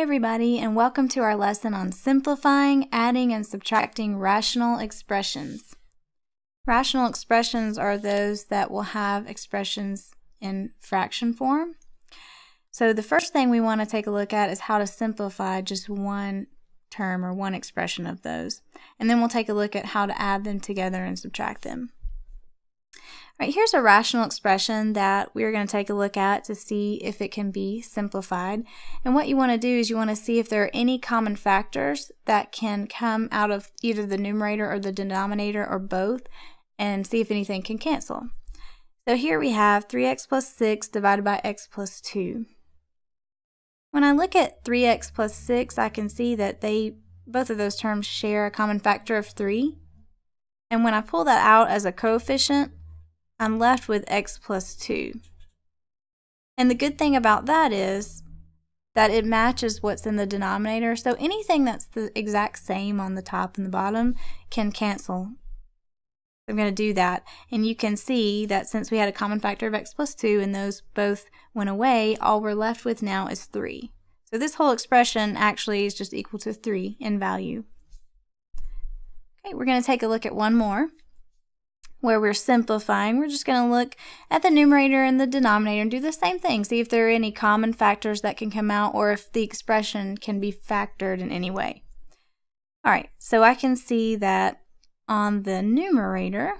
everybody, and welcome to our lesson on simplifying, adding, and subtracting rational expressions. Rational expressions are those that will have expressions in fraction form. So the first thing we want to take a look at is how to simplify just one term or one expression of those. And then we'll take a look at how to add them together and subtract them. All right, here's a rational expression that we're going to take a look at to see if it can be simplified. And what you want to do is you want to see if there are any common factors that can come out of either the numerator or the denominator or both, and see if anything can cancel. So here we have 3x plus 6 divided by x plus 2. When I look at 3x plus 6, I can see that both of those terms share a common factor of 3. And when I pull that out as a coefficient, I'm left with x plus 2. And the good thing about that is that it matches what's in the denominator, so anything that's the exact same on the top and the bottom can cancel. I'm going to do that, and you can see that since we had a common factor of x plus 2 and those both went away, all we're left with now is 3. So this whole expression actually is just equal to 3 in value. Okay, we're going to take a look at one more where we're simplifying. We're just going to look at the numerator and the denominator and do the same thing. See if there are any common factors that can come out or if the expression can be factored in any way. All right, so I can see that on the numerator,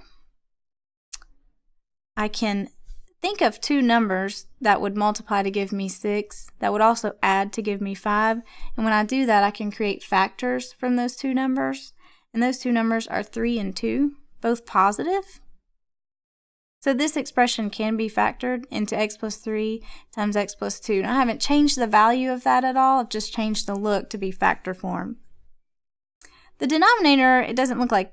I can think of two numbers that would multiply to give me 6, that would also add to give me 5. And when I do that, I can create factors from those two numbers. And those two numbers are 3 and 2. Both positive. So this expression can be factored into x plus 3 times x plus 2. Now I haven't changed the value of that at all, I've just changed the look to be factor form. The denominator, it doesn't look like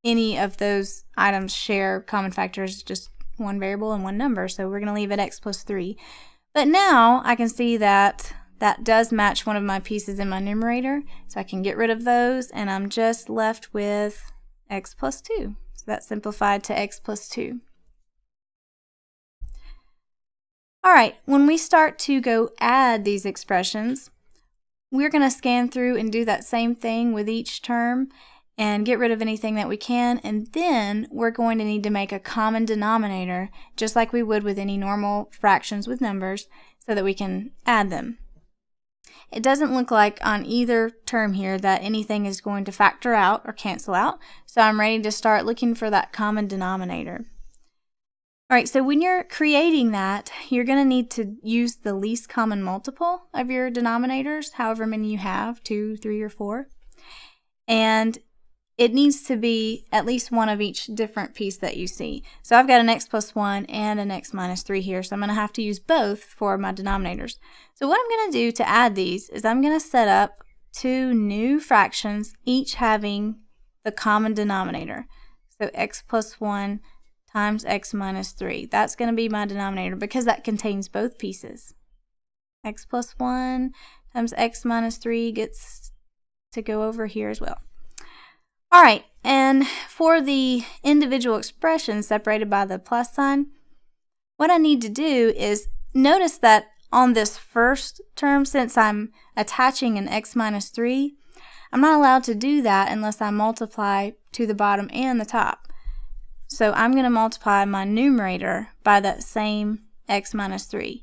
any of those items share common factors, just one variable and one number, so we're going to leave it x plus 3. But now I can see that that does match one of my pieces in my numerator, so I can get rid of those, and I'm just left with x plus 2. So that's simplified to x plus 2. Alright, when we start to go add these expressions, we're going to scan through and do that same thing with each term and get rid of anything that we can, and then we're going to need to make a common denominator just like we would with any normal fractions with numbers so that we can add them. It doesn't look like on either term here that anything is going to factor out or cancel out, so I'm ready to start looking for that common denominator. Alright, so when you're creating that, you're going to need to use the least common multiple of your denominators, however many you have, 2, 3, or 4. And it needs to be at least one of each different piece that you see. So I've got an x plus 1 and an x minus 3 here, so I'm going to have to use both for my denominators. So what I'm going to do to add these is I'm going to set up two new fractions, each having the common denominator. So x plus 1 times x minus 3. That's going to be my denominator because that contains both pieces. X plus 1 times x minus 3 gets to go over here as well. Alright, and for the individual expressions separated by the plus sign, what I need to do is notice that on this first term, since I'm attaching an x minus 3, I'm not allowed to do that unless I multiply to the bottom and the top. So I'm going to multiply my numerator by that same x minus 3.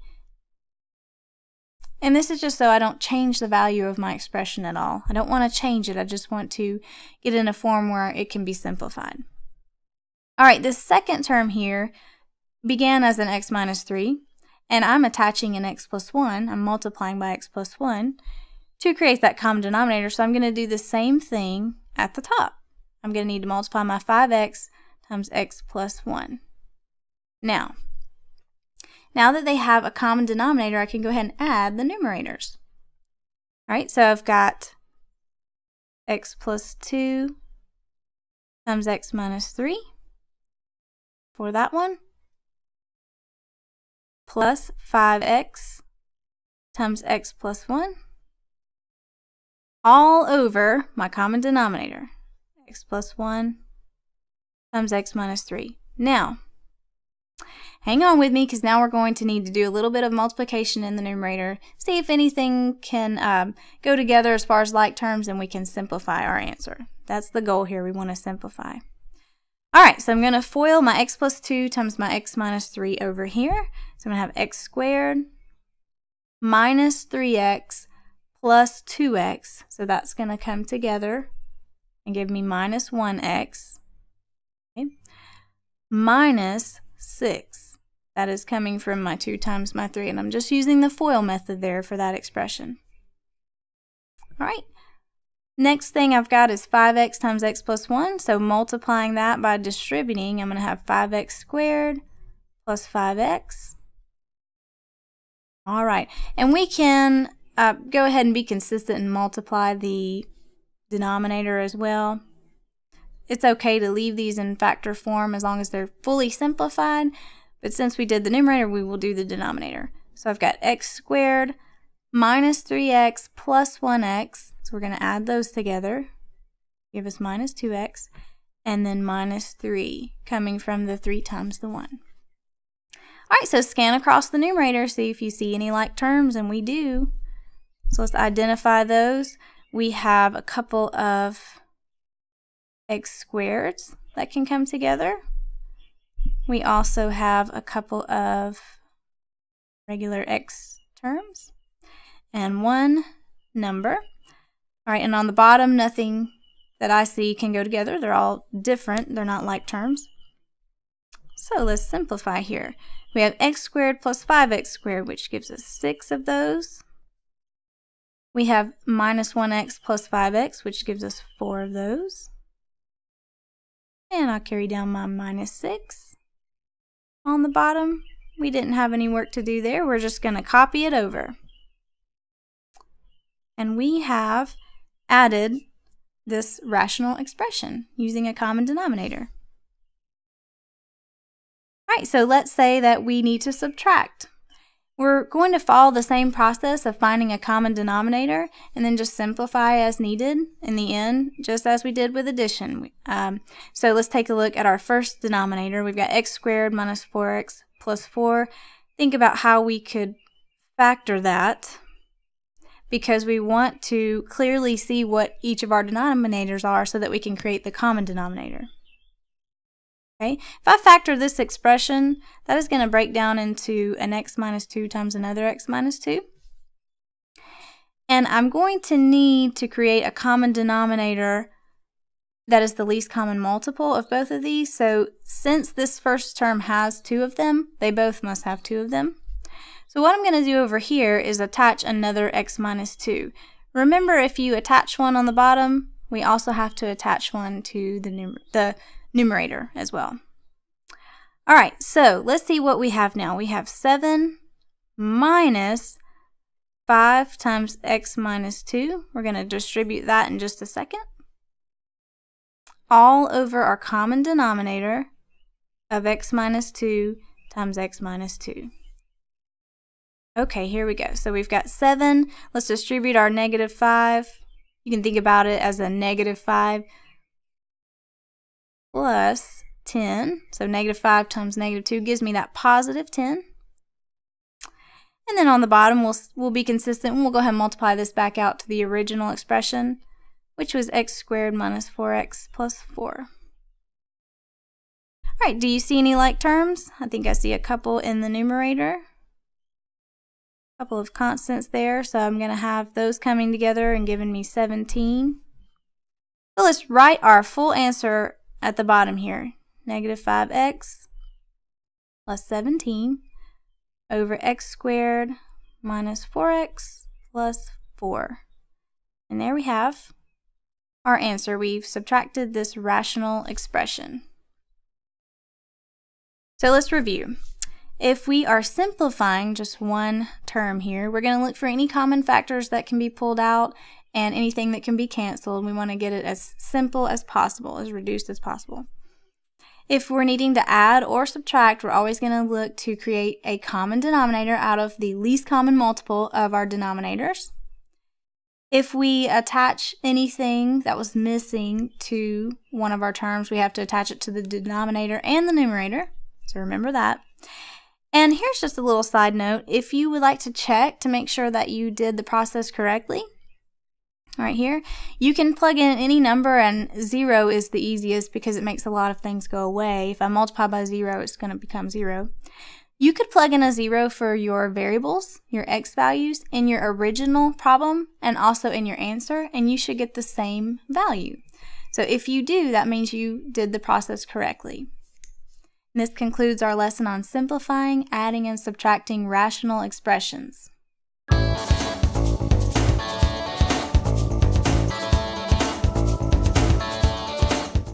And this is just so I don't change the value of my expression at all. I don't want to change it, I just want to get it in a form where it can be simplified. Alright, this second term here began as an x minus 3, and I'm attaching an x plus 1, I'm multiplying by x plus 1 to create that common denominator, so I'm going to do the same thing at the top. I'm going to need to multiply my 5x times x plus 1. Now that they have a common denominator, I can go ahead and add the numerators. Alright, so I've got x plus 2 times x minus 3 for that one, plus 5x times x plus 1, all over my common denominator, x plus 1 times x minus 3. Now, hang on with me because now we're going to need to do a little bit of multiplication in the numerator, see if anything can go together as far as like terms, and we can simplify our answer. That's the goal here. We want to simplify. All right, so I'm going to FOIL my x plus 2 times my x minus 3 over here. So I'm going to have x squared minus 3x plus 2x. So that's going to come together and give me minus 1x. Okay. Minus 6. That is coming from my 2 times my 3. And I'm just using the FOIL method there for that expression. All right. Next thing I've got is 5x times x plus 1. So multiplying that by distributing, I'm going to have 5x squared plus 5x. All right. And we can go ahead and be consistent and multiply the denominator as well. It's okay to leave these in factor form as long as they're fully simplified. But since we did the numerator, we will do the denominator. So I've got x squared minus 3x plus 1x. So we're going to add those together, give us minus 2x, and then minus 3 coming from the 3 times the 1. All right, so scan across the numerator, see if you see any like terms, and we do. So let's identify those. We have a couple of x squareds that can come together. We also have a couple of regular x terms and one number. All right, and on the bottom, nothing that I see can go together. They're all different. They're not like terms. So let's simplify here. We have x squared plus 5x squared, which gives us 6 of those. We have minus 1x plus 5x, which gives us 4 of those. And I'll carry down my minus 6. On the bottom, we didn't have any work to do there. We're just going to copy it over. And we have added this rational expression using a common denominator. All right, so let's say that we need to subtract. We're going to follow the same process of finding a common denominator and then just simplify as needed in the end, just as we did with addition. So let's take a look at our first denominator. We've got x squared minus 4x plus 4. Think about how we could factor that, because we want to clearly see what each of our denominators are so that we can create the common denominator. Okay, if I factor this expression, that is going to break down into an x minus 2 times another x minus 2. And I'm going to need to create a common denominator that is the least common multiple of both of these. So since this first term has 2 of them, they both must have 2 of them. So what I'm going to do over here is attach another x minus 2. Remember, if you attach one on the bottom, we also have to attach one to the numerator as well. All right, so let's see what we have now. We have 7 minus 5 times x minus 2. We're going to distribute that in just a second. All over our common denominator of x minus 2 times x minus 2. Okay, here we go. So we've got 7. Let's distribute our negative 5. You can think about it as a negative 5 plus 10. So negative 5 times negative 2 gives me that positive 10. And then on the bottom, we'll be consistent. We'll go ahead and multiply this back out to the original expression, which was x squared minus 4x plus 4. All right, do you see any like terms? I think I see a couple in the numerator. Couple of constants there, so I'm going to have those coming together and giving me 17. So let's write our full answer at the bottom here. Negative 5x plus 17 over x squared minus 4x plus 4. And there we have our answer. We've subtracted this rational expression. So let's review. If we are simplifying just one term here, we're going to look for any common factors that can be pulled out and anything that can be canceled. We want to get it as simple as possible, as reduced as possible. If we're needing to add or subtract, we're always going to look to create a common denominator out of the least common multiple of our denominators. If we attach anything that was missing to one of our terms, we have to attach it to the denominator and the numerator. So remember that. And here's just a little side note. If you would like to check to make sure that you did the process correctly, right here, you can plug in any number, and 0 is the easiest because it makes a lot of things go away. If I multiply by 0, it's going to become 0. You could plug in a 0 for your variables, your x values, in your original problem and also in your answer, and you should get the same value. So if you do, that means you did the process correctly. And this concludes our lesson on simplifying, adding, and subtracting rational expressions.